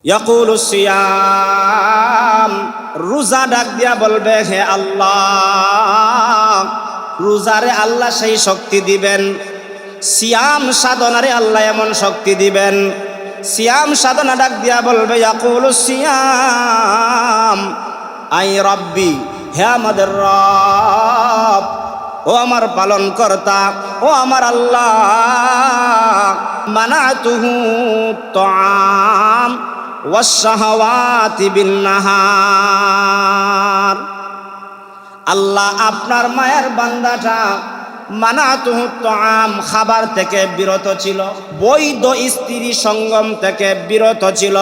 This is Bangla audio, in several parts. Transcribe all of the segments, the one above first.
ইয়াকুলু সিয়াম, রোজা ডাক দিয়া বলবে, হে আল্লাহ, রোজারে আল্লাহ সেই শক্তি দিবেন, সিয়াম সাধনারে আল্লাহ এমন শক্তি দিবেন। সিয়াম সাধনা ডাক দিয়া বলবে, ইয়াকুলু সিয়াম আই রব্বি, হে আমাদের রব, ও আমার পালন কর্তা, ও আমার আল্লাহ, মানাতুহু তাআম ওয়াশ-শাহাওয়াতি বিন-নাহার। আল্লাহ আপনার মায়ের বান্দাটা মানাতুহু তাআম, খাবার থেকে বিরত ছিল, বৈধ স্ত্রী সঙ্গম থেকে বিরত ছিল।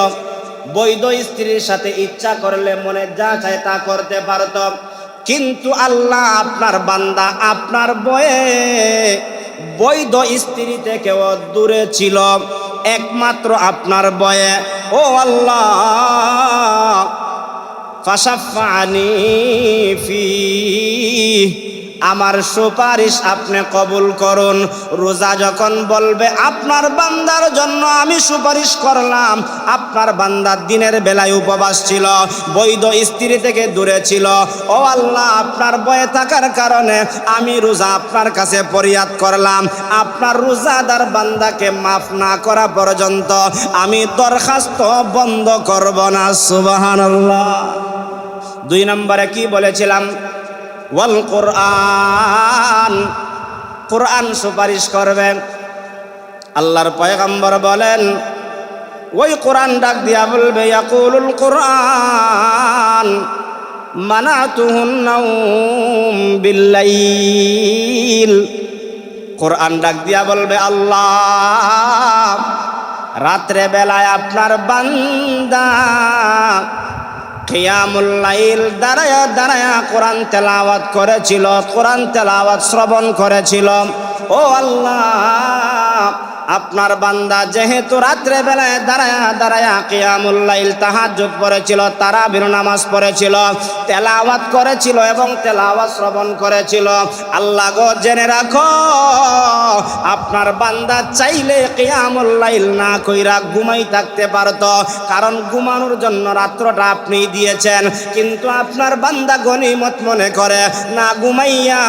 বৈধ স্ত্রীর সাথে ইচ্ছা করলে মনে যা চায় তা করতে পারত, কিন্তু আল্লাহ আপনার বান্দা আপনার বয়ে বৈধ স্ত্রী থেকেও দূরে ছিল, একমাত্র আপনার বয়ে। ও আল্লাহ, ফাশাফানি ফি, আমার সুপারিশ আপনি কবুল করুন। রোজা যখন বলবে আপনার বান্দার জন্য আমি সুপারিশ করলাম, আপনার বান্দা দিনের বেলায় উপবাস ছিল, বৈধ স্ত্রী থেকে দূরে ছিল, ও আল্লাহ, আপনার ভয়ে থাকার কারণে আমি রোজা আপনার কাছে ফরিয়াদ করলাম, আপনার রোজাদার বান্দাকে মাফ না করা পর্যন্ত আমি দরখাস্ত বন্ধ করব না। সুবহানাল্লাহ। 2 নম্বরে কি বলেছিলাম? ওয়াল কোরআন, কোরআন সুপারিশ করবে। আল্লাহর পয়গম্বর বলেন, ওই কোরআন ডাক দিয়া বলবে, ইয়াকুলুল কোরআন মানাতুহুন নাওম বিল্লাইল। কোরআন ডাক দিয়া বলবে, আল্লাহ, রাত্রে বেলায় আপনার বান্দা কিয়ামুল লাইল দাঁড়ায়া দাঁড়ায়া কোরআন তেলাওয়াত করেছিল, কোরআন তেলাওয়াত শ্রবণ করেছিল। ও আল্লাহ, আপনার বান্দা যেহেতু রাত্রে বেলায় দাঁড়ায়া দাঁড়ায়া কিয়ামুল লাইল তাহাজ্জুদ পড়েছিল, তারাবির নামাজ পড়েছিল, তেলাওয়াত করেছিল এবং তেলাওয়াত শ্রবণ করেছিল, আল্লাহ গো জেনে রাখো, আপনার বান্দা চাইলে কিয়ামুল লাইল না কইরা ঘুমাই থাকতে পারত, কারণ ঘুমানোর জন্য রাত্রটা আপনি দিয়েছেন, কিন্তু আপনার বান্দা গনিমত মনে করে না ঘুমাইয়া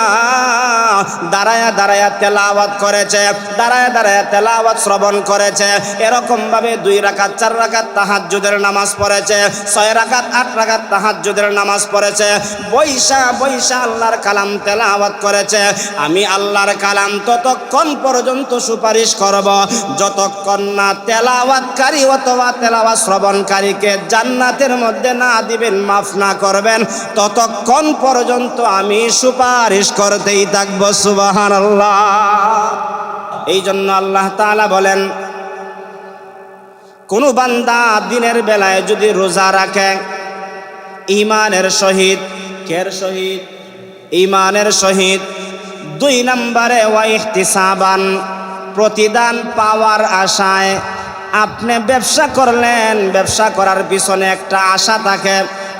দাঁড়ায়া দাঁড়ায়া তেলাওয়াত করেছে, দাঁড়ায়া দাঁড়ায়া তেলাওয়াত শ্রবণ করেছে। এরকম ভাবে 2 রাকাত 4 রাকাত তাহাজ্জুদের নামাজ পড়েছে, 6 রাকাত 8 রাকাত তাহাজ্জুদের নামাজ পড়েছে, বৈশা বৈশা আল্লাহর কালাম তেলাওয়াত করেছে। আমি আল্লাহর কালাম ততক্ষণ পর্যন্ত সুপারিশ করব যতক্ষণ না তেলাওয়াতকারী অথবা তেলাওয়াত শ্রবণকারীকে জান্নাতের মধ্যে না দিবেন, মাফ না করবেন, ততক্ষণ পর্যন্ত আমি সুপারিশ করতেই থাকব। সুবহানাল্লাহ। এই জন্য আল্লাহ তাআলা বলেন, কোন বান্দা দিনের বেলায় যদি রোজা রাখে ঈমানের সহিত, কের সহিত? ঈমানের সহিত। 2 নম্বরে ওয়া ইহতিসাবান, প্রতিদান পাওয়ার আশায়। আপনি ব্যবসা করলেন, ব্যবসা করার পিছনে একটা আশা থাকে,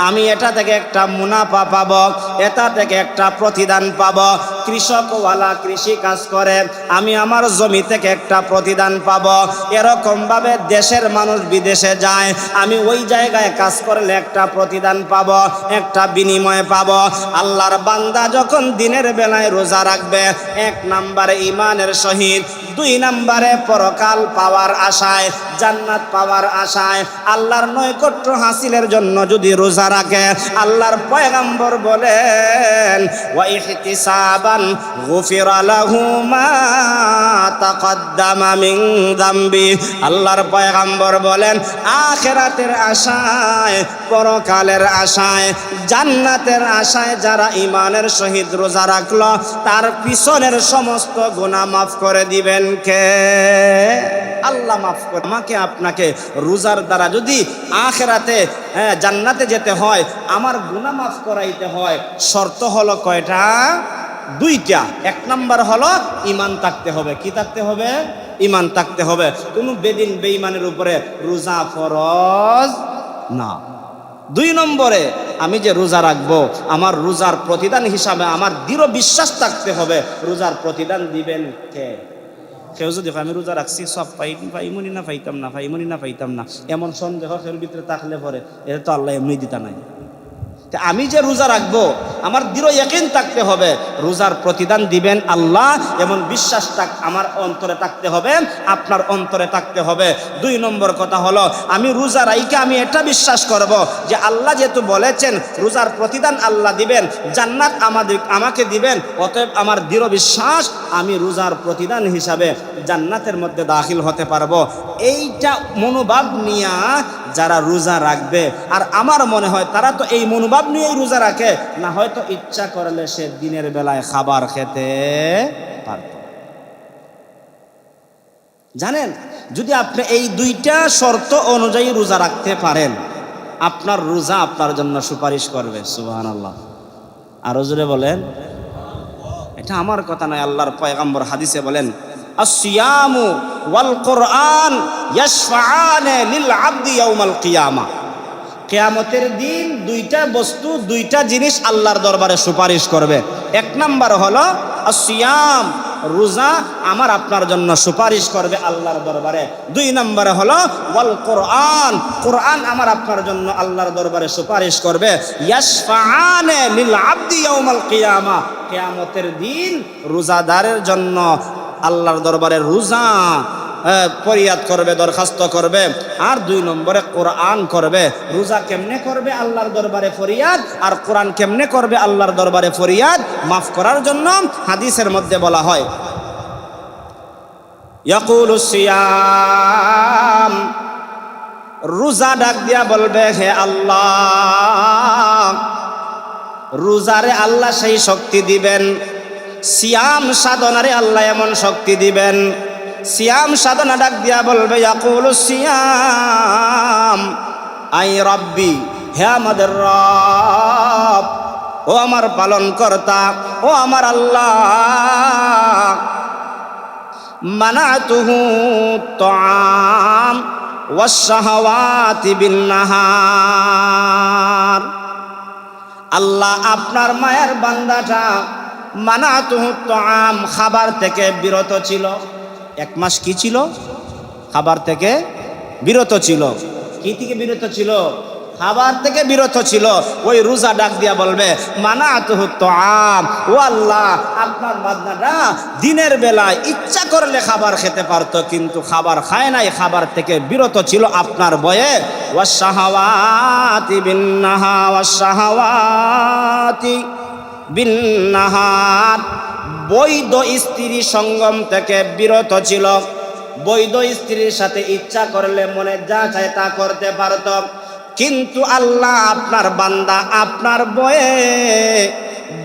আমি এটা থেকে একটা মুনাফা পাবো, এটা থেকে একটা প্রতিদান পাবো। কৃষকওয়ালা কৃষি কাজ করে, আমি আমার জমি থেকে একটা প্রতিদান পাবো। এরকম ভাবে দেশের মানুষ বিদেশে যায়, আমি ওই জায়গায় কাজ করলে একটা প্রতিদান পাবো, একটা বিনিময় পাবো। আল্লাহর বান্দা যখন দিনের বেলায় রোজা রাখবে, 1 নম্বরে ঈমানের সহিত, 2 নম্বরে পরকাল পাওয়ার আশায়, জান্নাত পাওয়ার আশায়, আল্লাহর নৈকট্য হাসিলের জন্য যদি রোজা রাখে, আল্লাহর পয়গম্বর বলেন, ওয়া ইহতিসাবান গুফিরা লাহু মা তাকদ্দামা মিন যামবি। আল্লাহর পয়গম্বর বলেন, আখিরাতের আশায়, পরকালের আশায়, জান্নাতের আশায় যারা ঈমানের সহিত রোজা রাখলো, তার পিছনের সমস্ত গুনাহ মাফ করে দিবেন কে? আল্লাহ মাফ করে। আমাকে আপনাকে রোজার দ্বারা যদি আখিরাতে জান্নাতে যেতে হয়, আমার গুনাহ মাফ করাইতে হয়, শর্ত হলো কয়টা? 2টা। 1 নম্বর হলো ঈমান থাকতে হবে। কি থাকতে হবে? ঈমান থাকতে হবে। কোনো বেদিন বেঈমানের উপরে রোজা ফরজ না। 2 নম্বরে আমি যে রোজা রাখবো, আমার রোজার প্রতিদান হিসাবে আমার দৃঢ় বিশ্বাস থাকতে হবে, রোজার প্রতিদান দিবেন কে? কেউ যদি আমি রোজা রাখছি সব পাইমনি না পাইতাম না, পাইমনি না পাইতাম না, এমন সন্দেহ কেউ ভিতরে থাকলে পরে এটা তো আল্লাহ এমনি দিতা নাই। আমি যে রোজা রাখবো আমার দৃঢ় ইয়াকিন থাকতে হবে রোজার প্রতিদান দিবেন আল্লাহ, এমন বিশ্বাসটা আমার অন্তরে থাকতে হবে, আপনার অন্তরে থাকতে হবে। 2 নম্বর কথা হলো আমি রোজা রাইকে আমি এটা বিশ্বাস করব যে আল্লাহ যেহেতু বলেছেন রোজার প্রতিদান আল্লাহ দিবেন, জান্নাত আমাকে দিবেন, অতএব আমার দৃঢ় বিশ্বাস আমি রোজার প্রতিদান হিসাবে জান্নাতের মধ্যে দাখিল হতে পারবো। এইটা মনোভাব নিয়ে যারা রোজা রাখবে, আর আমার মনে হয় তারা তো এই মনোভাব নিয়েই রোজা রাখে, না হয়তো ইচ্ছা করলে সে দিনের বেলায় খাবার খেতে পারত। জানেন, যদি আপনি এই 2টা শর্ত অনুযায়ী রোজা রাখতে পারেন, আপনার রোজা আপনার জন্য সুপারিশ করবে। সুবহানাল্লাহ। আরো জোরে বলেন। এটা আমার কথা নয়, আল্লাহর পয়গম্বর হাদিসে বলেন আসিয়ামু ওয়াল কোরআন ইয়াশফাআনে লিল আবদি ইয়াউমাল কিয়ামা। কিয়ামতের দিন 2টা বস্তু, 2টা জিনিস আল্লাহর দরবারে সুপারিশ করবে। 1 নাম্বার হলো আসিয়াম, রোজা আমার আপনার জন্য সুপারিশ করবে আল্লাহর দরবারে। 2 নম্বরে হলো ওয়াল কোরআন, কোরআন আমার আপনার জন্য আল্লাহর দরবারে সুপারিশ করবে। ইয়াশফাআনে লিল আবদি ইয়াউমাল কিয়ামা, কিয়ামতের দিন রোজাদারের জন্য আল্লাহর দরবারে রোজা ফরিয়াদ করবে, দরখাস্ত করবে। আর 2 নম্বরে কোরআন করবে। রোজা কেমনে করবে আল্লাহর দরবারে ফরিয়াদ, আর কোরআন কেমনে করবে আল্লাহর দরবারে ফরিয়াদ মাফ করার জন্য? হাদিসের মধ্যে বলা হয় ইয়াকুলুস সিয়াম, রোজা ডাক দিয়া বলবে হে আল্লাহ, রোজারে আল্লাহ সেই শক্তি দিবেন, সিয়াম সাধনারে আল্লাহ এমন শক্তি দিবেন। সিয়াম সাধনা ডাক দিয়া বলবে ইয়াকুলুস সিয়াম আই রাব্বি, হে আমাদের রব, ও আমার পালন কর্তা, ও আমার আল্লাহ, মানাতুহু তাআম ওয়াস শাহাওয়াতি বিন নাহার। আল্লাহ আপনার মায়ের বান্দাটা মানাতুহু তাআম, খাবার থেকে বিরত ছিল। 1 মাস কি ছিল? খাবার থেকে বিরত ছিল। কি থেকে বিরত ছিল? খাবার থেকে বিরত ছিল। ওই রোজা ডাক দিয়া বলবে মানাতুহু তাআম, ও আল্লাহ আপনার বান্দাটা দিনের বেলায় ইচ্ছা করলে খাবার খেতে পারতো, কিন্তু খাবার খায় নাই, খাবার থেকে বিরত ছিল আপনার ভয়ে। ওয়াস শাহাওয়াতি বিন নাহার, ওয়াস শাহাওয়াতি বিন নাহার, বৈধ স্ত্রী সঙ্গম থেকে বিরত ছিল। বৈধ স্ত্রীর সাথে ইচ্ছা করলে মনে যা চায় তা করতে পারত, কিন্তু আল্লাহ আপনার বান্দা আপনার ভয়ে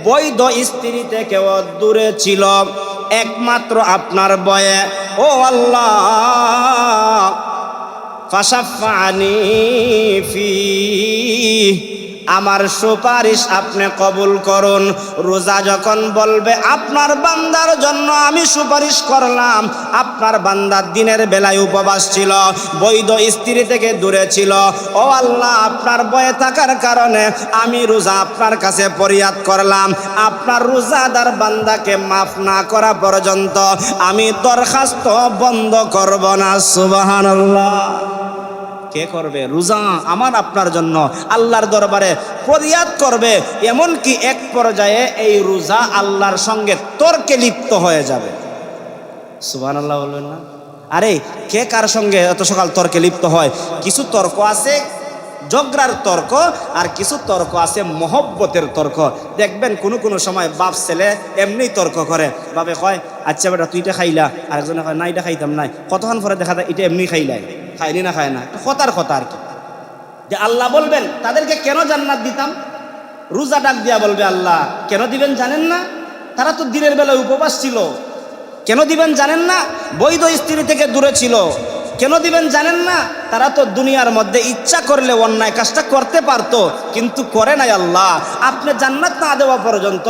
বৈধ স্ত্রী থেকেও দূরে ছিল, একমাত্র আপনার ভয়ে। ও আল্লাহ ফাশাফানি ফি, আমার সুপারিশ আপনি কবুল করুন। রোজা যখন বলবে আপনার বান্দার জন্য আমি সুপারিশ করলাম, আপনার বান্দা দিনের বেলায় উপবাস ছিল, বৈধ স্ত্রী থেকে দূরে ছিল, ও আল্লাহ আপনার ভয়ে থাকার কারণে আমি রোজা আপনার কাছে ফরিয়াদ করলাম, আপনার রোজাদার বান্দাকে মাফ না করা পর্যন্ত আমি দরখাস্ত বন্ধ করব না। সুবহানাল্লাহ। কে করবে? রোজা আমার আপনার জন্য আল্লাহর দরবারে ফরিয়াদ করবে। এমনকি এক পর্যায়ে এই রোজা আল্লাহর সঙ্গে তর্কে লিপ্ত হয়ে যাবে। সুবহানাল্লাহ বলবেন না? আরে কে কার সঙ্গে এত সকাল তর্কে লিপ্ত হয়? কিছু তর্ক আছে ঝগড়ার তর্ক, আর কিছু তর্ক আছে মহব্বতের তর্ক। দেখবেন কোনো সময় বাপ ছেলে এমনি তর্ক করে, বাপে কয় আচ্ছা বেটা তুই এটা খাইলা, আরেকজনে কয় না এটা খাইতাম নাই, কতক্ষণ পরে দেখা যায় এটা এমনি খাইলাই, খায়নি না খায় না, কথার কথা আর কি। যে আল্লাহ বলবেন তাদেরকে কেন জান্নাত দিতাম? রোজা ডাক দিয়া বলবে আল্লাহ কেন দিবেন জানেন না? তারা তো দিনের বেলায় উপবাস ছিল। কেন দিবেন জানেন না? বৈধ স্ত্রী থেকে দূরে ছিল। কেন দিবেন জানেন না? তারা তো দুনিয়ার মধ্যে ইচ্ছা করলে অন্যায় কাজটা করতে পারতো, কিন্তু করে নাই। আল্লাহ আপনি জান্নাত না দেওয়া পর্যন্ত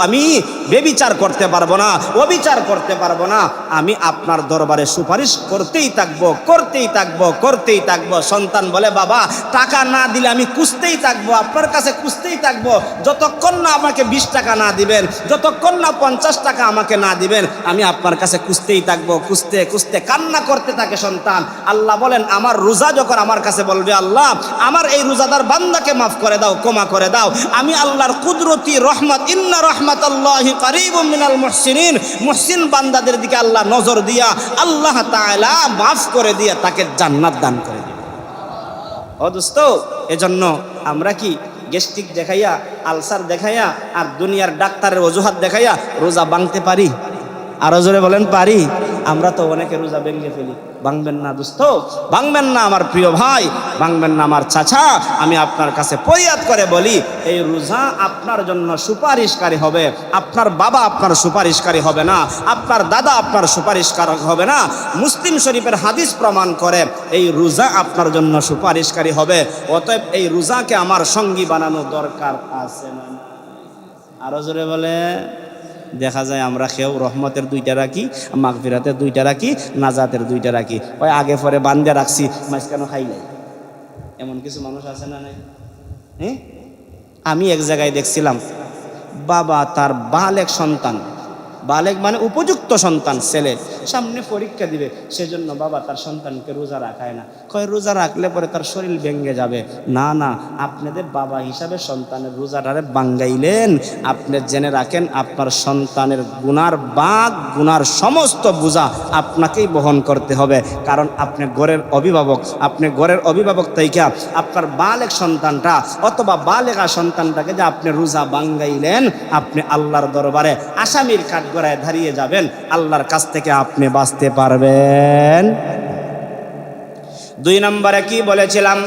আমি বেবিচার করতে পারবো না, অবিচার করতে পারবো না। আমি আপনার দরবারে সুপারিশ করতেই থাকবো, করতেই থাকবো, করতেই থাকবো। সন্তান বলে, বাবা টাকা না দিলে আমি খুঁজতেই থাকবো, আপনার কাছে খুঁজতেই থাকবো, যতক্ষণ না আমাকে 20 টাকা না দিবেন, যতক্ষণ না 50 টাকা আমাকে না দিবেন, আমি আপনার কাছে খুঁজতেই থাকবো। খুঁজতে খুঁজতে কান্না করতে থাকে সন্তান। আল্লাহ বলেন, আমার রোজা যখন আমার কাছে বলবে, আল্লাহ আমার এই রোজাদার বান্দাকে মাফ করে দাও, ক্ষমা করে দাও, আমি আল্লাহর কুদরতি রহমত, ইন্না রহমাতাল্লাহি কারীবুম মিনাল মুহসিনিন, মুহসিন বান্দাদের দিকে আল্লাহ নজর দিয়া আল্লাহ তাআলা মাফ করে দিয়া তাকে জান্নাত দান করে দিবেন। ও দোস্ত, এজন্য আমরা কি গ্যাস্ট্রিক দেখাইয়া, আলসার দেখাইয়া আর দুনিয়ার ডাক্তারের অজুহাত দেখাইয়া রোজা ভাঙতে পারি? আরো জোরে বলেন, পারি? আমরা তো অনেকে রোজা ভেঙে ফেলি। ভাঙবেন না দোস্ত, ভাঙবেন না আমার প্রিয় ভাই, ভাঙবেন না আমার চাচা। আমি আপনার কাছে ফরিয়াদ করে বলি, এই রোজা আপনার জন্য সুপারিশকারী হবে। আপনার বাবা আপনার সুপারিশকারী হবে না, আপনার দাদা আপনার সুপারিশকারী হবে না। মুসলিম শরীফের হাদিস প্রমাণ করে এই রোজা আপনার জন্য সুপারিশকারী হবে। অতএব এই রোজাকে আমার সঙ্গী বানানো দরকার আছে না? আরো জোরে বলে। দেখা যায় আমরা কেউ রহমতের 2টা রাখি, মাগফিরাতের 2টা রাখি, নাজাতের 2টা রাখি, ওই আগে পরে বান্ধে রাখছি, মাঝখানে খাইলাই। এমন কিছু মানুষ আছে না নাই? হ্যাঁ, আমি এক জায়গায় দেখছিলাম, বাবা তার বালেক সন্তান, বালেক মানে উপযুক্ত সন্তান, ছেলে সামনে পরীক্ষা দিবে, সেজন্য বাবা তার সন্তানকে রোজা রাখায় না। কয় রোজা রাখলে পরে তার শরীর ভেঙে যাবে। না না, আপনাদের বাবা হিসাবে সন্তানের রোজাটারে বাঙ্গাইলেন, আপনি জেনে রাখেন আপনার সন্তানের গুনার বাগ, গুনার সমস্ত বোঝা আপনাকেই বহন করতে হবে। কারণ আপনি ঘরের অভিভাবক, আপনি ঘরের অভিভাবক তাইকা আপনার বালেক সন্তানটা অথবা বালেগা সন্তানটাকে যে আপনি রোজা বাঙ্গাইলেন, আপনি আল্লাহর দরবারে আসামির কাঠগড়ায় দাঁড়িয়ে যাবেন, আল্লাহর কাছ থেকে আপনি বাঁচতে পারবেন। 2 নম্বরে কি বলেছিলাম?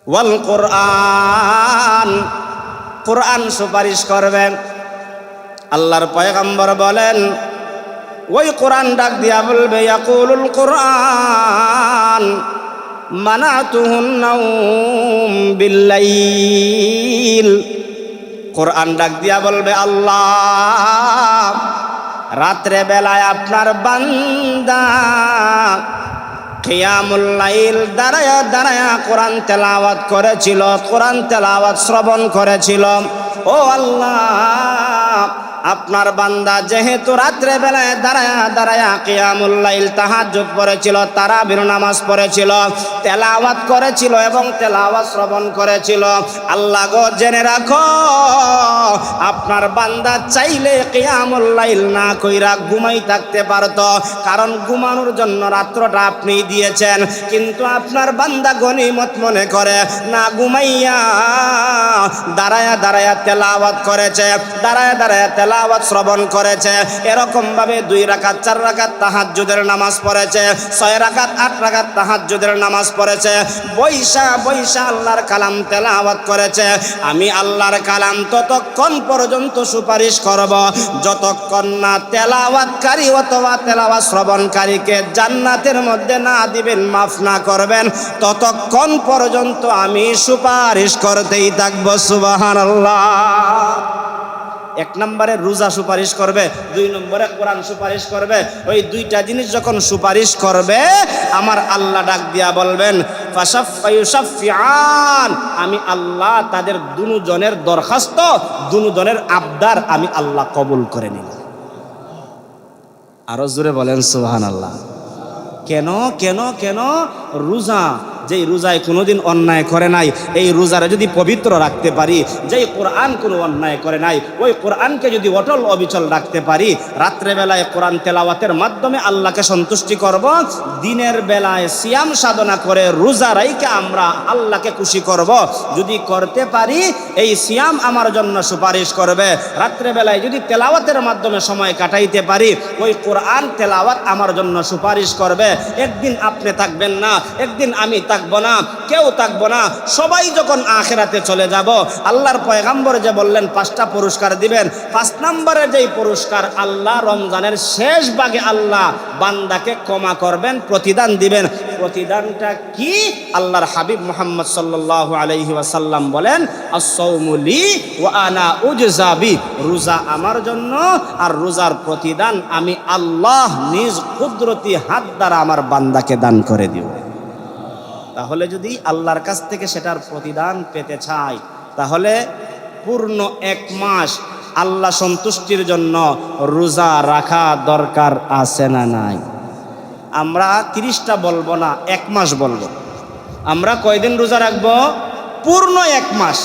ওয়াল কোরআন, কোরআন সুপারিশ করবেন। আল্লাহর পয়গম্বর বলেন, ওই কোরআন ডাক দিয়া বলবে, ইয়াকুলুল কোরআন মানাতুহুন নাউম বিল্লাইল। কোরআন ডাক দিয়া বলবে, আল্লাহ রাত্রে বেলায় আপনার বান্দা কিয়ামুল লাইল দাঁড়ায়া দাঁড়ায়া কোরআন তেলাওয়াত করেছিল, কোরআন তেলাওয়াত শ্রবণ করেছিল। ও আল্লাহ, আপনার বান্দা যেহেতু রাত্রে বেলায় দাঁড়ায়া দাঁড়ায়া কিয়ামুল লাইল তাহাজ্জুদ পড়েছিল, তারাবির নামাজ পড়েছিল, তেলাওয়াত করেছিল এবং তেলাওয়াত শ্রবণ করেছিল, আল্লাহ গো জেনে রাখো, আপনার বান্দা চাইলে কিয়ামুল লাইল না কইরা ঘুমাই থাকতে পারত, কারণ ঘুমানোর জন্য রাত্রটা আপনি দিয়েছেন। কিন্তু আপনার বান্দা গনিমত মনে করে না ঘুমাইয়া দাঁড়ায়া দাঁড়ায়া তেলাওয়াত করেছে, দাঁড়ায়া দাঁড়ায়া তেলাওয়াত শ্রবণ করেছে। এরকম ভাবে 2 রাকাত 4 রাকাত তাহাজ্জুদের নামাজ পড়েছে, 6 রাকাত 8 রাকাত তাহাজ্জুদের নামাজ পড়েছে, বৈশা বৈশা আল্লাহর কালাম তেলাওয়াত করেছে। আমি আল্লাহর কালাম ততক্ষণ পর্যন্ত সুপারিশ করব যতক্ষণ না তেলাওয়াতকারী অথবা তেলাওয়াত শ্রবণকারীকে জান্নাতের মধ্যে না দিবেন, মাফ না করবেন, ততক্ষণ পর্যন্ত আমি সুপারিশ করতেই থাকবো। সুবহানাল্লাহ। 1 নম্বরে রোজা সুপারিশ করবে, 2 নম্বরে কোরআন সুপারিশ করবে। ওই 2টা জিনিস যখন সুপারিশ করবে, আমার আল্লাহ ডাক দিয়া বলবেন, ফাশাফায়ুশাফিআন, আমি আল্লাহ তাদের দুজনের দরখাস্ত, দুজনের আবদার আমি আল্লাহ কবুল করে নিলাম। আরো জোরে বলেন সুবহানাল্লাহ। কেন কেন কেন? রোজা, যেই রোজায় কোনোদিন অন্যায় করে নাই, এই রোজারে যদি পবিত্র রাখতে পারি, যেই কোরআন কোনো অন্যায় করে নাই, ওই কোরআনকে যদি অটল অবিচল রাখতে পারি, রাত্রেবেলায় কোরআন তেলাওয়াতের মাধ্যমে আল্লাহকে সন্তুষ্টি করব, দিনের বেলায় সিয়াম সাধনা করে রোজা রাইকে আমরা আল্লাহকে খুশি করব। যদি করতে পারি, এই সিয়াম আমার জন্য সুপারিশ করবে। রাত্রেবেলায় যদি তেলাওয়াতের মাধ্যমে সময় কাটাইতে পারি, ওই কোরআন তেলাওয়াত আমার জন্য সুপারিশ করবে। একদিন আপনি থাকবেন না, একদিন আমি থাকব থাকবো না, কেউ থাকবো না, সবাই যখন আখিরাতে চলে যাব, আল্লাহর পয়গাম্বর যে বললেন 5টা পুরস্কার দিবেন, 5 নম্বরে যেই পুরস্কার, আল্লাহ রমজানের শেষ ভাগে আল্লাহ বান্দাকে ক্ষমা করবেন, প্রতিদান দিবেন। প্রতিদানটা কি? আল্লাহর হাবিব মুহাম্মদ সাল্লাল্লাহু আলাইহি ওয়াসাল্লাম বলেন, আস-সাওমু লি ওয়া আনা উজজা বি, রোজা আমার জন্য, আর রোজার প্রতিদান আমি আল্লাহ নিজ কুদরতি হাত দ্বারা আমার বান্দাকে দান করে দিব। তাহলে যদি আল্লাহর কাছ থেকে সেটার প্রতিদান পেতে চাই, তাহলে পূর্ণ 1 মাস আল্লাহ সন্তুষ্টির জন্য রোজা রাখা দরকার আছে না নাই? আমরা 30টা বলবো না, 1 মাস বলবো। আমরা কয়দিন রোজা রাখবো? পূর্ণ 1 মাস।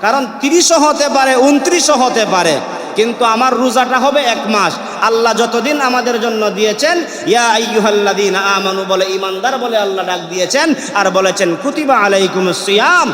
কারণ 30ও হতে পারে, 29ও হতে পারে, কিন্তু আমার রোজাটা হবে 1 মাস। আল্লাহ যতদিন আমাদের জন্য দিয়েছেন, ইয়া আইয়ুহাল্লাযীনা আমানু বলে ঈমানদার বলে আল্লাহ ডাক দিয়েছেন, আর বলেছেন কুতিবা আলাইকুমুস সিয়াম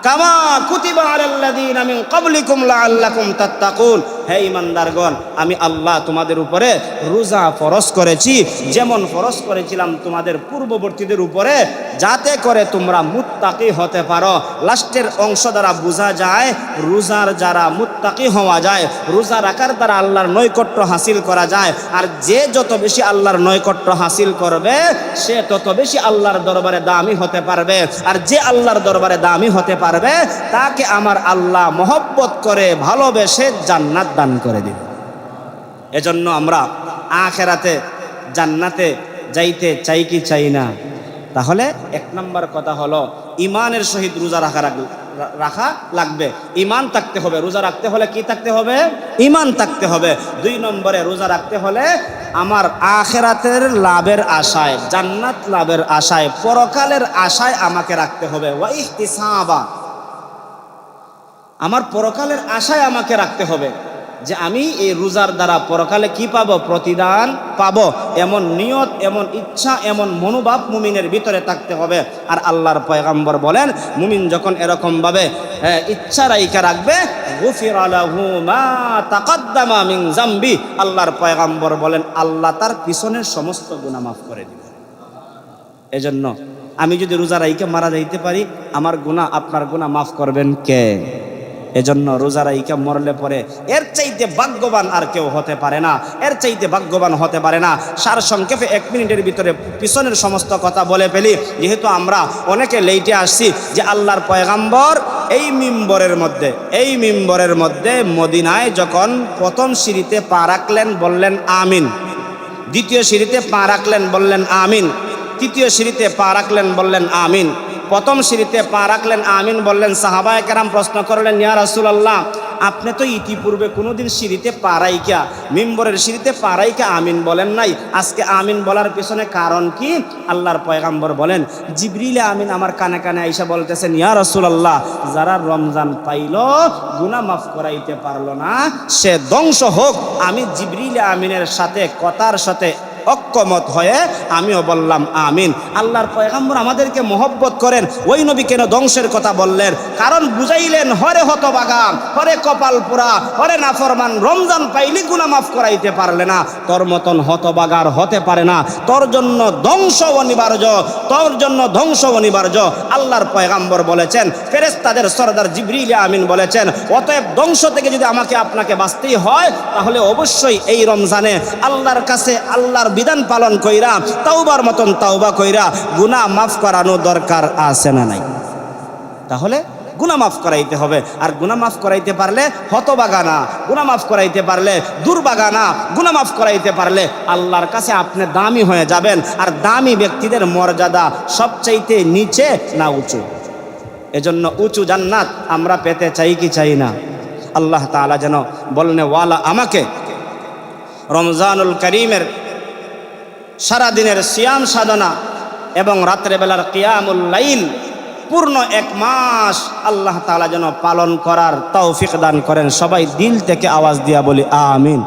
কামা কুতিবা আলাল্লাযীনা মিন ক্বাবলিকুম লাআল্লাকুম তাত্তাকুন। হে ঈমানদারগণ, আমি আল্লাহ তোমাদের উপরে রোজা ফরজ করেছি, যেমন ফরজ করেছিলাম তোমাদের পূর্ববর্তীদের উপরে, যাতে করে তোমরা মুত্তাকি হতে পারো। লাস্টের অংশ দ্বারা বোঝা যায় রোজার যারা মুত্তাকি হওয়া যায়, রোজা রাখার দ্বারা আল্লাহর নৈকট্য হাসিল করা যায়। আর যে যত বেশি আল্লাহর নৈকট্য হাসিল করবে, সে তত বেশি আল্লাহর দরবারে দামি হতে পারবে। আর যে আল্লাহর দরবারে দামি হতে পারবে, তাকে আমার আল্লাহ মহব্বত করে ভালোবেসে জান্নাত দান করে দিবে। এজন্য আমরা আখিরাতে জান্নাতে যাইতে চাই কি চাই না? তাহলে 1 নম্বর কথা হলো ঈমানের সহিত রোজা রাখা লাগবে। ঈমান থাকতে হবে। রোজা রাখতে হলে কি থাকতে হবে? ঈমান থাকতে হবে। 2 নম্বরে রোজা রাখতে হলে আমার আখিরাতের লাভের আশায়, জান্নাত লাভের আশায়, পরকালের আশায় আমাকে রাখতে হবে। ওয়া ইহতিসাবা, আমার পরকালের আশায় আমাকে রাখতে হবে যে আমি এই রোজার দ্বারা পরকালে কি পাবো? প্রতিদান পাবো। এমন নিয়ত, এমন ইচ্ছা, এমন মনোভাব মুমিনের ভিতরে থাকতে হবে। আর আল্লাহর পয়গম্বর বলেন, মুমিন যখন এরকম ভাবে ইচ্ছা রাইখা রাখবে, গুফিরা লাহু মা তাকাদ্দামা মিন যামবি, আল্লাহর পয়গম্বর বলেন আল্লাহ তার পিছনের সমস্ত গুনাহ মাফ করে দিবেন। এজন্য আমি যদি রোজা রাইখা মারা যাইতে পারি, আমার গুনাহ, আপনার গুনাহ মাফ করবেন কে? এজন্য রোজা রাইখা মরলে পরে এর চাইতে ভাগ্যবান আর কেউ হতে পারে না, এর চাইতে ভাগ্যবান হতে পারে না। সার সংক্ষেপে 1 মিনিটের ভিতরে পিছনের সমস্ত কথা বলে ফেলি, যেহেতু আমরা অনেকে লেটে আসছি। যে আল্লাহর পয়গাম্বর এই মিম্বরের মধ্যে মদিনায় যখন প্রথম সিঁড়িতে পা রাখলেন বললেন আমিন, দ্বিতীয় সিঁড়িতে পা রাখলেন বললেন আমিন, তৃতীয় সিঁড়িতে পা রাখলেন বললেন আমিন, প্রথম সিঁড়িতে পা রাখলেন আমিন বললেন। সাহাবায়ে কেরাম প্রশ্ন করলেন, ইয়া রাসূলুল্লাহ, আপনি তো ইতিপূর্বে কোনোদিন সিঁড়িতে পা রাইখা, মিম্বরের সিঁড়িতে পা রাইখা আমিন বলেন নাই, আজকে আমিন বলার পিছনে কারণ কি? আল্লাহর পয়গাম্বর বলেন, জিবরিল আমিন আমার কানে কানে আইসা বলতেছেন, ইয়া রাসূলুল্লাহ, যারা রমজান পাইল গুনাহ মাফ করাইতে পারলো না, সে ধ্বংস হোক। আমি জিবরিল আমিনের সাথে কথার সাথে অক্ষমত হয়ে আমিও বললাম আমিন। আল্লাহর পয়গম্বর আমাদেরকে মহব্বত করেন, ওই নবী কেন ধ্বংসের কথা বললেন? কারণ বুঝাইলেন, হরে হতভাগা, হরে কপাল পোড়া, হরে নাফরমান, রমজান পাইলি গুনাহ মাফ করাইতে পারলে না, তোর মতন হতভাগার হতে পারে না, তোর জন্য ধ্বংস অনিবার্য, তোর জন্য ধ্বংস অনিবার্য। আল্লাহর পয়গম্বর বলেছেন, ফেরেশতাদের সরদার জিবরিল আমিন বলেছেন, অতএব ধ্বংস থেকে যদি আমাকে আপনাকে বাঁচতেই হয়, তাহলে অবশ্যই এই রমজানে আল্লাহর কাছে আল্লাহর বিধান পালন কইরা, তাওবার মতন তাওবা কইরা গুনাহ মাফ করানো দরকার আছে না নাই? তাহলে গুনাহ মাফ করাইতে হবে। আর গুনাহ মাফ করাইতে পারলে হতভাগা না, গুনাহ মাফ করাইতে পারলে দুর্ভাগা না, গুনাহ মাফ করাইতে পারলে আল্লাহর কাছে আপনি দামি হয়ে যাবেন। আর দামি ব্যক্তিদের মর্যাদা সবচাইতে নিচে না উঁচু। এজন্য উঁচু জান্নাত আমরা পেতে চাই কি চাই না? আল্লাহ তাআলা যেন বলনে ওয়ালা আমাকে রমজানুল করিমের সারাদিনের সিয়াম সাধনা এবং রাত্রেবেলার কিয়ামুল লাইল পূর্ণ 1 মাস আল্লাহ তাআলা যেন পালন করার তৌফিক দান করেন। সবাই দিল থেকে আওয়াজ দিয়া বলি আমিন।